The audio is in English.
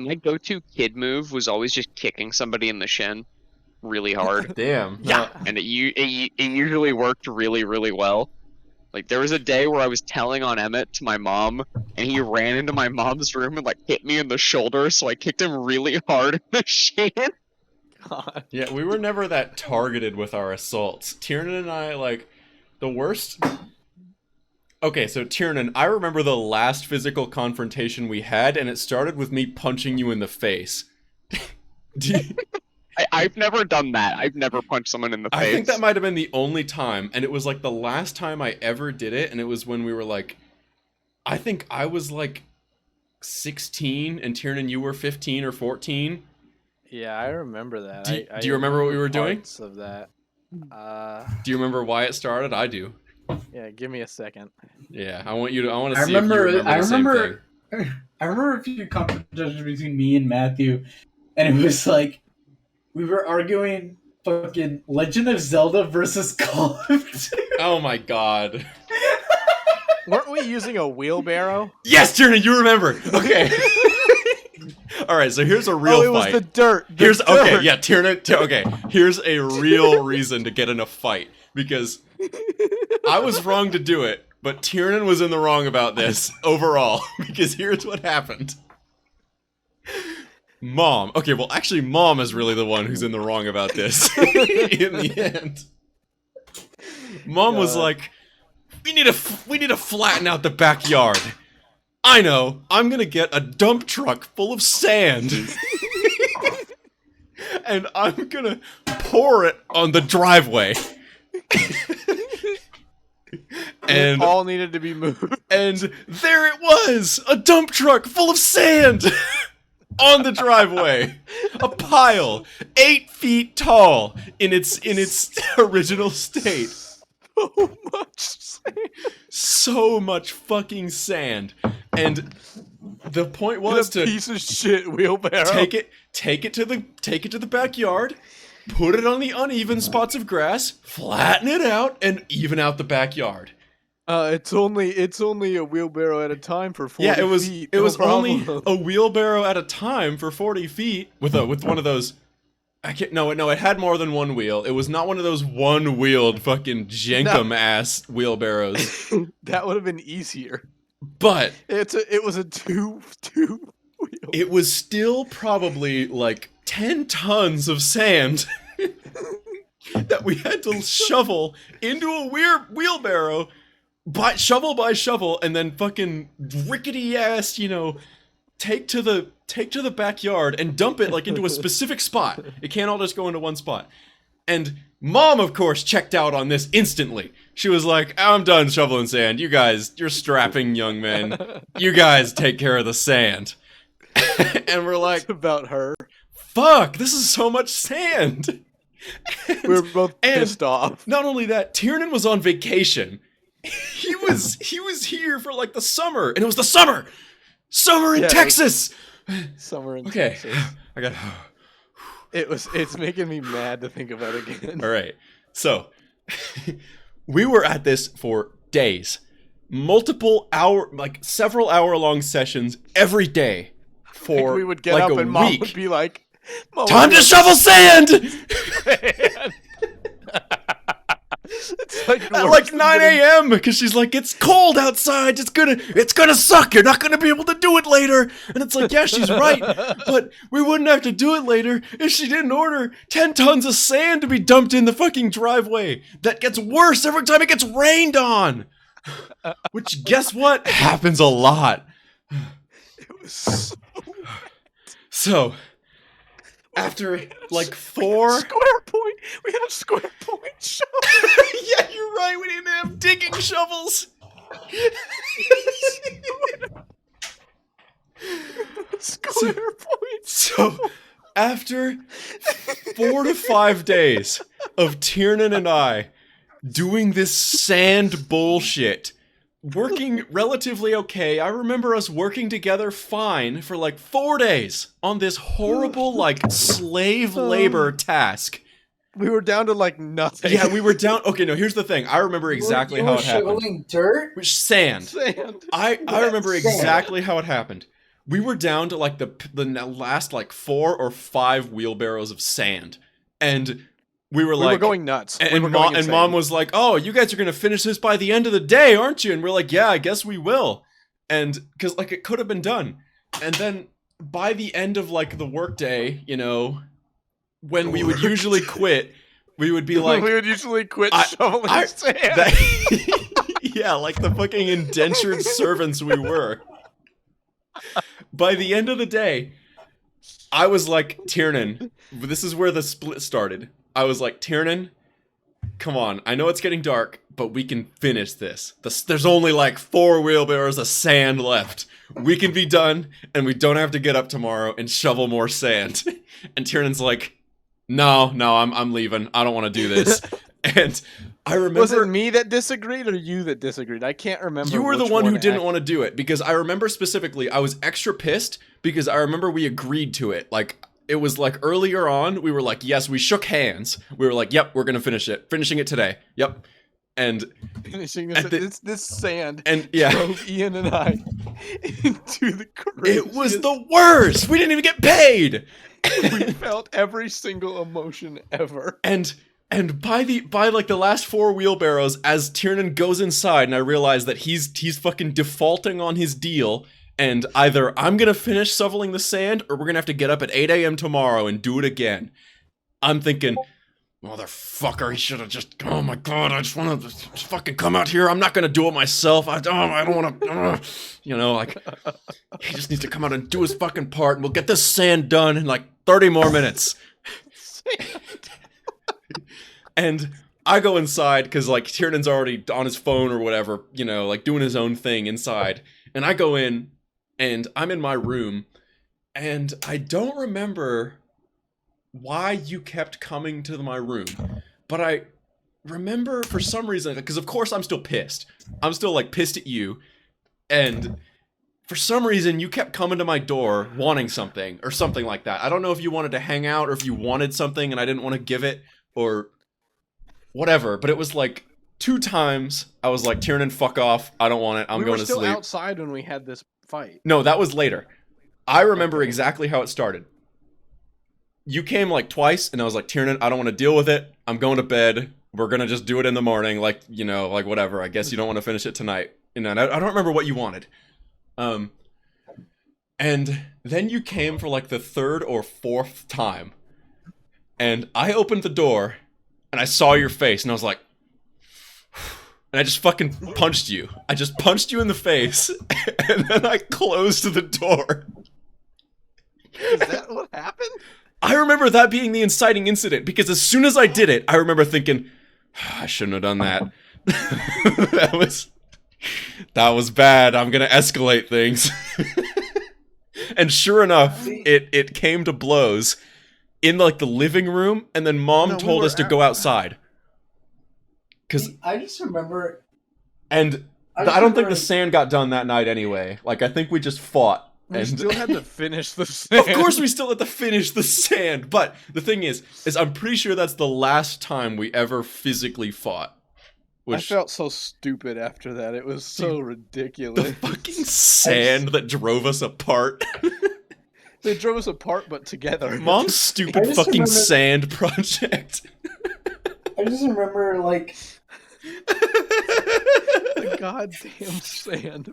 my go-to kid move was always just kicking somebody in the shin really hard, Damn. Yeah. and it usually worked really really well. Like there was a day where I was telling on Emmett to my mom, and he ran into my mom's room and like hit me in the shoulder, so I kicked him really hard in the shin. God. Yeah, we were never that targeted with our assaults. Tiernan and I, like, the worst... Okay, so Tiernan, I remember the last physical confrontation we had, and it started with me punching you in the face. Do you... I've never done that. I've never punched someone in the face. I think that might have been the only time, and it was like the last time I ever did it, and it was when we were like... I think I was like 16, and Tiernan, you were 15 or 14. Yeah, I remember that. Do you remember what we were doing? Parts of that. Do you remember why it started? I do. Yeah, give me a second. Yeah, I want to I see if you remember the same thing. I remember a few confrontations between me and Matthew, and it was like we were arguing fucking Legend of Zelda versus Call of Duty. Oh my god. Weren't we using a wheelbarrow? Yes, Tiernan, you remember. Okay. All right, so here's a real Oh, it was fight. the dirt. Okay, yeah, Tiernan. Okay, here's a real reason to get in a fight because I was wrong to do it, but Tiernan was in the wrong about this overall because here's what happened. Mom. Okay, well, actually, Mom is really the one who's in the wrong about this in the end. Mom was like, we need to flatten out the backyard. I know. I'm gonna get a dump truck full of sand. And I'm gonna pour it on the driveway. And It all needed to be moved. And there it was! A dump truck full of sand! On the driveway! A pile! 8 feet tall in its original state. So much sand. So much fucking sand. And the point was a to piece of shit wheelbarrow. take it to the backyard, put it on the uneven spots of grass, flatten it out, and even out the backyard. It's only a wheelbarrow at a time for 40 Yeah, feet. it was no only problem. a wheelbarrow at a time for 40 feet with one of those. No, it had more than one wheel. It was not one of those one-wheeled fucking jankum ass wheelbarrows. That would have been easier. But It was a two wheel. it was still probably like 10 tons of sand that we had to shovel into a wheelbarrow. Shovel by shovel, and then fucking rickety ass, take to the backyard and dump it like into a specific spot. It can't all just go into one spot. And Mom, of course, checked out on this instantly. She was like, I'm done shoveling sand. You're strapping young men. You guys take care of the sand. And we're like, It's about her. fuck, this is so much sand. We were both pissed off. Not only that, Tiernan was on vacation. He was here for like the summer, and it was the summer in Yeah, Texas. Summer in Okay, Texas. I got. It's making me mad to think about it again. All right, so we were at this for days, several hour long sessions every day for We would get like up a and Mom week. would be like, Mom, Time to shovel sand It's like at worse like than 9 getting- a.m. because she's like, it's cold outside. It's gonna suck. You're not gonna be able to do it later. And it's like, yeah, she's right. But we wouldn't have to do it later if she didn't order 10 tons of sand to be dumped in the fucking driveway. That gets worse every time it gets rained on. Which, guess what? Happens a lot. It was so So, after like 4... square point. We had a square point shovel. Yeah, you're right. We didn't have digging shovels. Square point. So, after 4 to 5 days of Tiernan and I doing this sand bullshit, working relatively okay, I remember us working together fine for like 4 days on this horrible, like, slave labor task. We were down to like nothing. Yeah, we were down. Okay, no, here's the thing. I remember exactly You how were it happened. shoveling dirt? Which sand. Sand. I remember Sand. exactly how it happened. we were down to like the last like 4 or 5 wheelbarrows of sand, and we were We like were going nuts. And, we were going and Mom was like, "Oh, you guys are gonna finish this by the end of the day, aren't you?" And we're like, "Yeah, I guess we will." And because like it could have been done, and then by the end of like the workday, you know, when we would usually quit, we would be like, we would usually quit I- shoveling I- sand. yeah, like the fucking indentured servants we were. By the end of the day, I was like, Tiernan, this is where the split started. I was like, Tiernan, come on, I know it's getting dark, but we can finish this. There's only like 4 wheelbarrows of sand left. We can be done, and we don't have to get up tomorrow and shovel more sand. And Tiernan's like, no, I'm leaving. I don't want to do this. And I remember... Was it me that disagreed or you that disagreed? I can't remember. You were the which one who didn't want to do it, because I remember specifically I was extra pissed because I remember we agreed to it. Like, it was like earlier on, we were like, yes, we shook hands. We were like, yep, we're going to finish it. Finishing it today. Yep. And finishing at this sand and yeah, drove Ian and I into the craziest. it was the worst. We didn't even get paid. We felt every single emotion ever. And by like the last 4 wheelbarrows, as Tiernan goes inside, and I realize that he's fucking defaulting on his deal, and either I'm gonna finish shoveling the sand, or we're gonna have to get up at 8 a.m. tomorrow and do it again. I'm thinking, motherfucker, he should have just. Oh my god, I just want to fucking come out here. I'm not gonna do it myself. I don't want to. You know, like he just needs to come out and do his fucking part, and we'll get this sand done in like 30 more minutes. And I go inside because like Tiernan's already on his phone or whatever, you know, like doing his own thing inside. And I go in, and I'm in my room, and I don't remember why you kept coming to my room, but I remember for some reason, because of course I'm still pissed. I'm still like pissed at you, and for some reason you kept coming to my door wanting something or something like that. I don't know if you wanted to hang out or if you wanted something and I didn't want to give it or whatever, but it was like 2 times I was like, Tiernan, fuck off. I don't want it. I'm going to sleep. We were still outside when we had this fight. No, that was later. I remember exactly how it started. You came like twice, and I was like, Tiernan, I don't want to deal with it. I'm going to bed. We're going to just do it in the morning. Like, you know, like whatever. I guess you don't want to finish it tonight. And I don't remember what you wanted. And then you came for like the 3rd or 4th time. And I opened the door, and I saw your face, and I was like, and I just fucking punched you. I just punched you in the face, and then I closed the door. Is that what happened? I remember that being the inciting incident, because as soon as I did it, I remember thinking, I shouldn't have done that. That was bad. I'm gonna escalate things. And sure enough, it came to blows in like the living room, and then Mom told us to go outside. Cause I just remember, and I don't think the sand got done that night anyway. Like I think we just fought. We And still had to finish the sand. of course we still had to finish the sand, but the thing is I'm pretty sure that's the last time we ever physically fought. I felt so stupid after that. It was so the ridiculous. fucking sand that drove us apart. They drove us apart, but together. Mom's I stupid just fucking remember- sand project. I just remember like The goddamn sand.